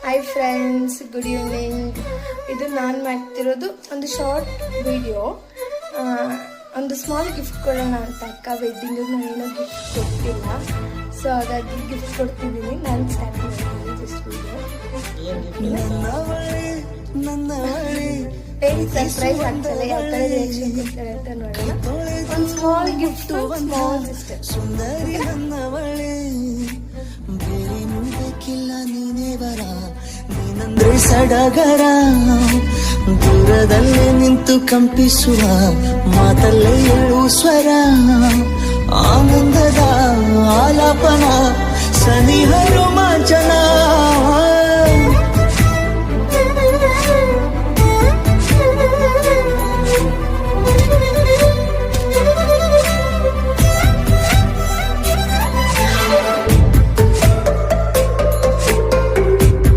Hi friends, good evening. ಇದು ನಾನು ಮಾಡ್ತಿರೋದು ಒಂದು ಶಾರ್ಟ್ ವಿಡಿಯೋ. ಒಂದು ಸ್ಮಾಲ್ ಗಿಫ್ಟ್ ಕೊಡೋಣ ಅಂತ ಅಕ್ಕ ವೆಡ್ಡಿಂಗಿಗೆ ನಾನೇನೋ ಗಿಫ್ಟ್ ಕೊಟ್ಟಿಲ್ಲ, ಸೊ ಹಾಗಾಗಿ ಗಿಫ್ಟ್ ಕೊಡ್ತಿದ್ದೀನಿ. ನಾನು ಸ್ಟಾರ್ಟ್ ಮಾಡ್ತೀನಿ ಜಸ್ಟ್ ವಿಡಿಯೋ. ವೆರಿ ಸರ್ಪ್ರೈಸ್ ಆಗ್ತದೆ, ಯಾವ ಥರ ರಿಯಾಕ್ಷನ್ ಕೊಡ್ತಾರೆ ಅಂತ ನೋಡೋಣ. ಒಂದು ಸ್ಮಾಲ್ ಗಿಫ್ಟ್, ಸ್ಮಾಲ್ ಸಿಸ್ಟರ್. ನೀನಂದ್ರೆ ಸಡಗರ, ದೂರದಲ್ಲೇ ನಿಂತು ಕಂಪಿಸುವ ಮಾತಲ್ಲೇ ಏಳು ಸ್ವರ, ಆನಂದದ ಆಲಾಪನ, ಸನಿಹ ರೋಮಾಂಚನ,